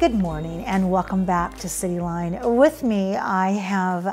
Good morning and welcome back to CityLine. With me, I have,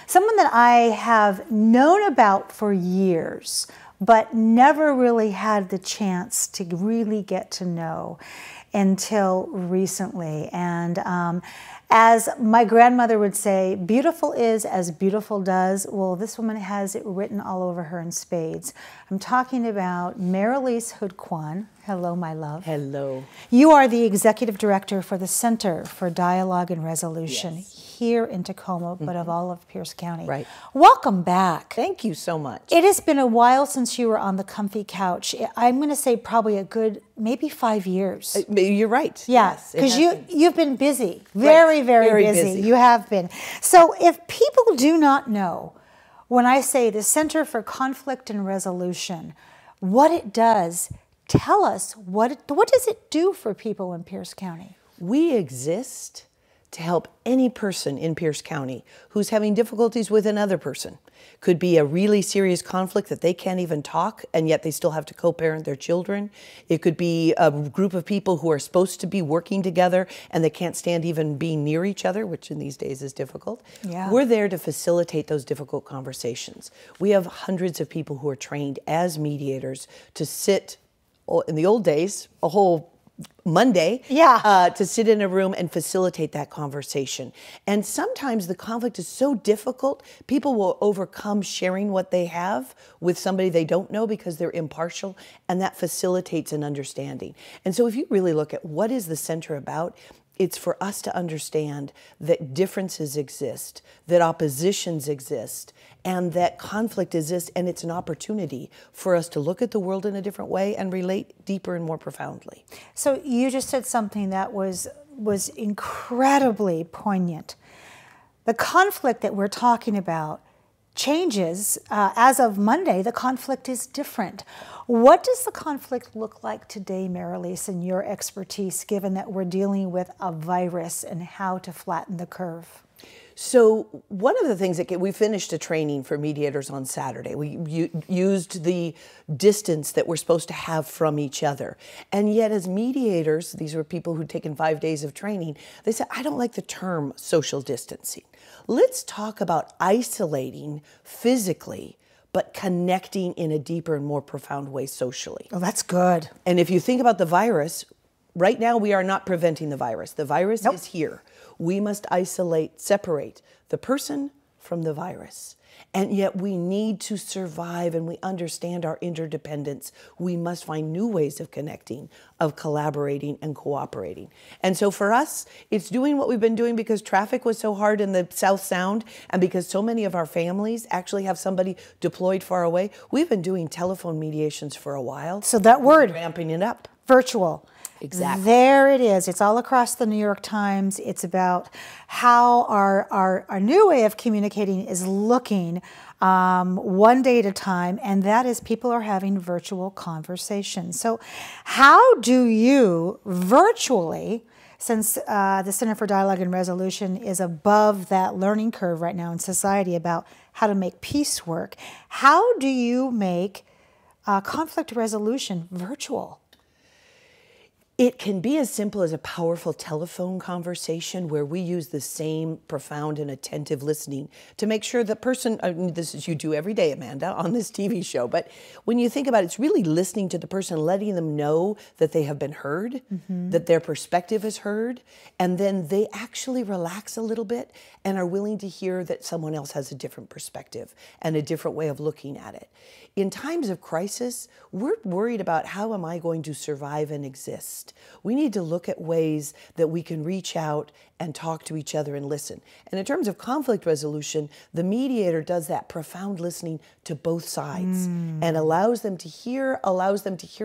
someone that I have known about for years, but never really had the chance to really get to know until recently. And as my grandmother would say, beautiful is as beautiful does. Well, this woman has it written all over her in spades. I'm talking about Maralise Hood Quan. Hello, my love. Hello. You are the executive director for the Center for Dialogue and Resolution here in Tacoma, but of all of Pierce County. Right. Welcome back. Thank you so much. It has been a while since you were on the comfy couch. I'm going to say probably a good, maybe 5 years. You're right. Yeah, because you've been busy, very busy. You have been. So if people do not know, when I say the Center for Conflict and Resolution, what it does, tell us, what does it do for people in Pierce County? We exist to help any person in Pierce County who's having difficulties with another person. Could be a really serious conflict that they can't even talk and yet they still have to co-parent their children. It could be a group of people who are supposed to be working together and they can't stand even being near each other, which in these days is difficult. Yeah. We're there to facilitate those difficult conversations. We have hundreds of people who are trained as mediators to sit, in the old days, a whole Monday, to sit in a room and facilitate that conversation. And sometimes the conflict is so difficult, people will overcome sharing what they have with somebody they don't know because they're impartial, and that facilitates an understanding. And so if you really look at what is the center about, it's for us to understand that differences exist, that oppositions exist, and that conflict exists, and it's an opportunity for us to look at the world in a different way and relate deeper and more profoundly. So you just said something that was incredibly poignant. The conflict that we're talking about changes. As of Monday, the conflict is different. What does the conflict look like today, Maralise, in your expertise, given that we're dealing with a virus and how to flatten the curve? So one of the things that we finished a training for mediators on Saturday. We used the distance that we're supposed to have from each other. And yet as mediators, these were people who'd taken 5 days of training, they said, I don't like the term social distancing. Let's talk about isolating physically, but connecting in a deeper and more profound way socially. Oh, that's good. And if you think about the virus, right now we are not preventing the virus. The virus is here. We must isolate, separate the person from the virus. And yet we need to survive, and we understand our interdependence. We must find new ways of connecting, of collaborating and cooperating. And so for us, it's doing what we've been doing because traffic was so hard in the South Sound, and because so many of our families actually have somebody deployed far away. We've been doing telephone mediations for a while. So that word, ramping it up. Virtual. Exactly. There it is. It's all across the New York Times. It's about how our new way of communicating is looking one day at a time, and that is people are having virtual conversations. So how do you virtually, since the Center for Dialogue and Resolution is above that learning curve right now in society about how to make peace work, how do you make conflict resolution virtual? It can be as simple as a powerful telephone conversation where we use the same profound and attentive listening to make sure the person, this is you do every day, Amanda, on this TV show, but when you think about it, it's really listening to the person, letting them know that they have been heard, that their perspective is heard, and then they actually relax a little bit and are willing to hear that someone else has a different perspective and a different way of looking at it. In times of crisis, we're worried about how am I going to survive and exist. We need to look at ways that we can reach out and talk to each other and listen. And in terms of conflict resolution, the mediator does that profound listening to both sides and allows them to hear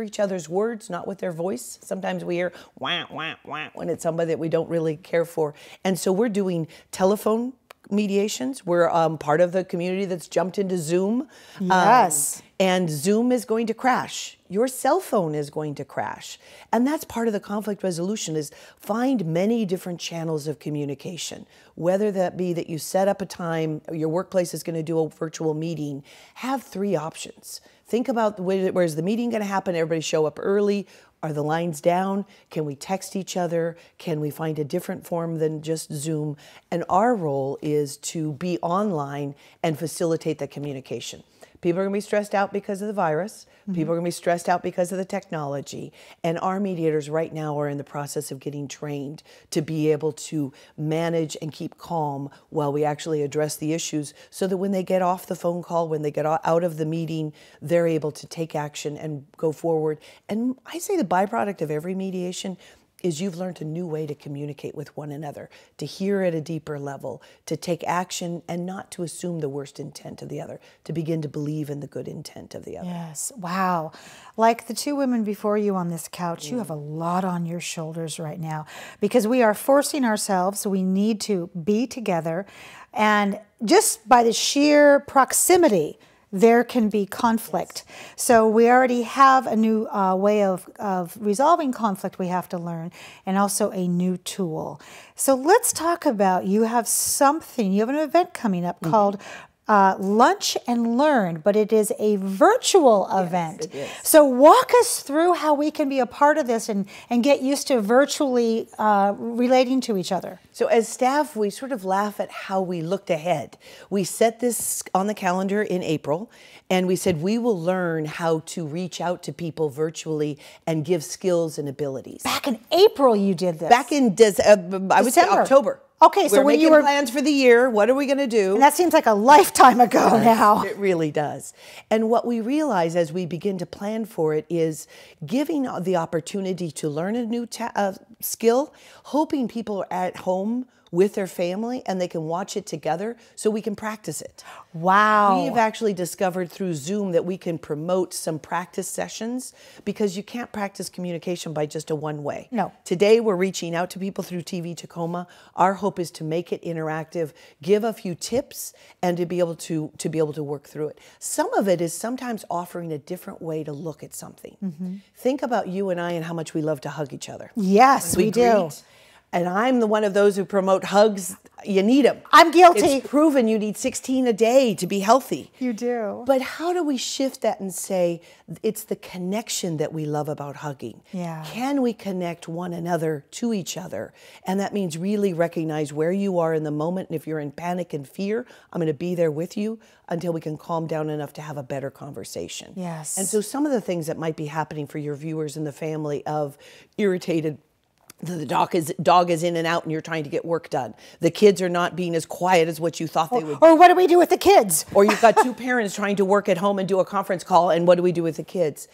each other's words, not with their voice. Sometimes we hear wah, wah, wah when it's somebody that we don't really care for. And so we're doing telephone mediations. We're part of the community that's jumped into Zoom. Yes. And Zoom is going to crash. Your cell phone is going to crash. And that's part of the conflict resolution, is find many different channels of communication. Whether that be that you set up a time, your workplace is going to do a virtual meeting, have 3 options. Think about where's the meeting going to happen? Everybody show up early. Are the lines down? Can we text each other? Can we find a different form than just Zoom? And our role is to be online and facilitate the communication. People are going to be stressed out because of the virus. People are going to be stressed out because of the technology. And our mediators right now are in the process of getting trained to be able to manage and keep calm while we actually address the issues, so that when they get off the phone call, when they get out of the meeting, they're able to take action and go forward. And I say the byproduct of every mediation is you've learned a new way to communicate with one another, to hear at a deeper level, to take action and not to assume the worst intent of the other, to begin to believe in the good intent of the other. Yes, wow. Like the 2 women before you on this couch, you have a lot on your shoulders right now, because we are forcing ourselves, we need to be together, and just by the sheer proximity, there can be conflict. Yes. So we already have a new way of resolving conflict we have to learn, and also a new tool. So let's talk about, you have an event coming up called Lunch and Learn, but it is a virtual event. It is. So walk us through how we can be a part of this and get used to virtually relating to each other. So as staff, we sort of laugh at how we looked ahead. We set this on the calendar in April, and we said we will learn how to reach out to people virtually and give skills and abilities. Back in April you did this. Back in I would say October. Okay, so when you were plans for the year, what are we going to do? And that seems like a lifetime ago now. It really does. And what we realize as we begin to plan for it is giving the opportunity to learn a new skill, hoping people are at home with their family and they can watch it together so we can practice it. Wow. We have actually discovered through Zoom that we can promote some practice sessions, because you can't practice communication by just a one way. No. Today we're reaching out to people through TV Tacoma. Our hope is to make it interactive, give a few tips, and to be able to work through it. Some of it is sometimes offering a different way to look at something. Think about you and I and how much we love to hug each other. Yes, we do. And I'm the one of those who promote hugs. You need them. I'm guilty. It's proven you need 16 a day to be healthy. You do. But how do we shift that and say it's the connection that we love about hugging? Yeah. Can we connect one another to each other? And that means really recognize where you are in the moment. And if you're in panic and fear, I'm going to be there with you until we can calm down enough to have a better conversation. Yes. And so some of the things that might be happening for your viewers in the family of irritated, the dog is in and out and you're trying to get work done. The kids are not being as quiet as what you thought they would be. Or what do we do with the kids? Or you've got 2 parents trying to work at home and do a conference call, and what do we do with the kids?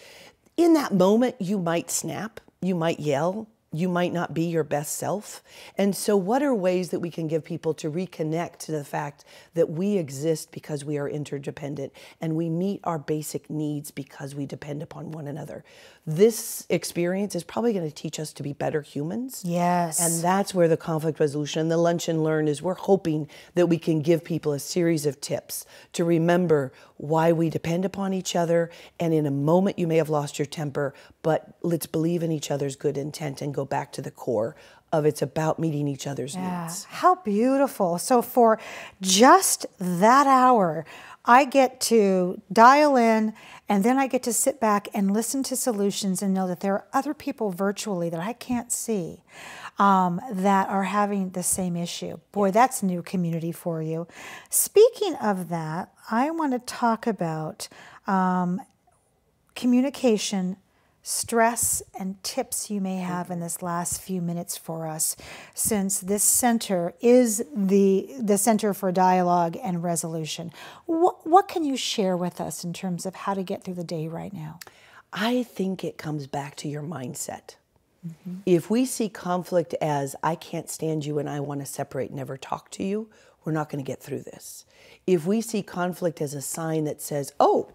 In that moment, you might snap, you might yell, you might not be your best self. And so what are ways that we can give people to reconnect to the fact that we exist because we are interdependent and we meet our basic needs because we depend upon one another? This experience is probably going to teach us to be better humans. Yes. And that's where the conflict resolution and the Lunch and Learn is. We're hoping that we can give people a series of tips to remember why we depend upon each other. And in a moment, you may have lost your temper, but let's believe in each other's good intent and go back to the core of it's about meeting each other's needs. How beautiful. So for just that hour, I get to dial in, and then I get to sit back and listen to solutions and know that there are other people virtually that I can't see that are having the same issue. Boy, that's new community for you. Speaking of that, I want to talk about communication, stress, and tips you may have in this last few minutes for us, since this center is the Center for Dialogue and Resolution. What can you share with us in terms of how to get through the day right now? I think it comes back to your mindset. If we see conflict as, I can't stand you and I want to separate, never talk to you, we're not going to get through this. If we see conflict as a sign that says, oh,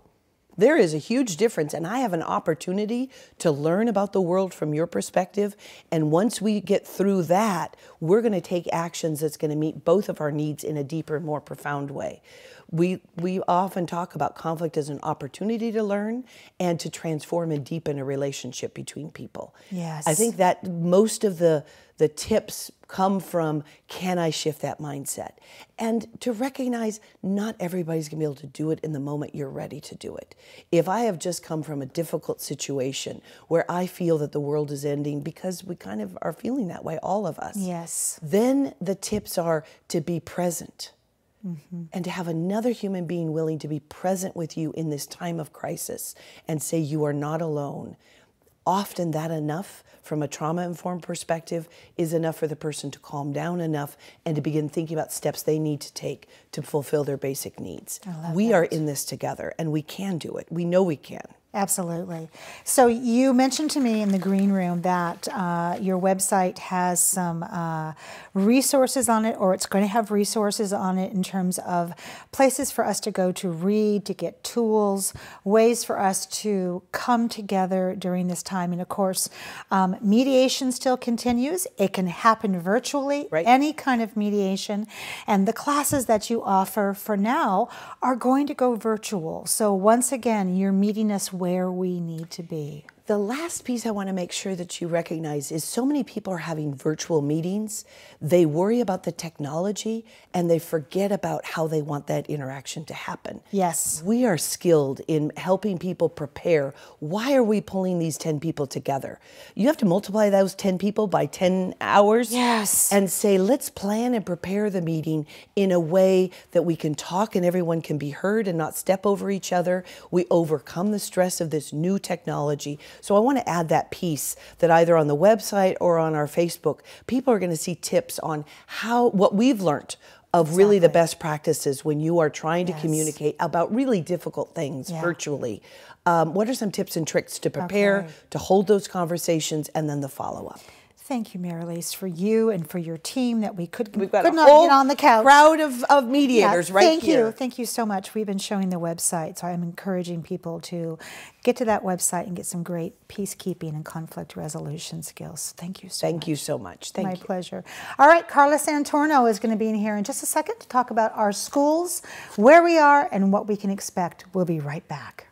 There is a huge difference, and I have an opportunity to learn about the world from your perspective. And once we get through that, we're going to take actions that's going to meet both of our needs in a deeper, more profound way. We often talk about conflict as an opportunity to learn and to transform and deepen a relationship between people. Yes. I think that most of the tips come from, can I shift that mindset? And to recognize not everybody's going to be able to do it in the moment you're ready to do it. If I have just come from a difficult situation where I feel that the world is ending, because we kind of are feeling that way, all of us. Yes. Then the tips are to be present. And to have another human being willing to be present with you in this time of crisis and say you are not alone. Often that enough from a trauma-informed perspective is enough for the person to calm down enough and to begin thinking about steps they need to take to fulfill their basic needs. We are in this together, and we can do it. We know we can. Absolutely. So you mentioned to me in the green room that your website has some resources on it, or it's going to have resources on it in terms of places for us to go to read, to get tools, ways for us to come together during this time. And of course, mediation still continues. It can happen virtually, any kind of mediation. And the classes that you offer for now are going to go virtual. So once again, you're meeting us where we need to be. The last piece I want to make sure that you recognize is so many people are having virtual meetings. They worry about the technology and they forget about how they want that interaction to happen. Yes. We are skilled in helping people prepare. Why are we pulling these 10 people together? You have to multiply those 10 people by 10 hours. Yes. And say, let's plan and prepare the meeting in a way that we can talk and everyone can be heard and not step over each other. We overcome the stress of this new technology. So I want to add that piece that either on the website or on our Facebook, people are going to see tips on what we've learned of really the best practices when you are trying to communicate about really difficult things virtually. What are some tips and tricks to prepare, to hold those conversations, and then the follow-up? Thank you, Maralise, for you and for your team that we could not get on the couch. Crowd of mediators right here. Thank you so much. We've been showing the website, so I'm encouraging people to get to that website and get some great peacekeeping and conflict resolution skills. Thank you so much. Thank you so much. Thank you. My pleasure. All right, Carla Santorno is going to be in here in just a second to talk about our schools, where we are, and what we can expect. We'll be right back.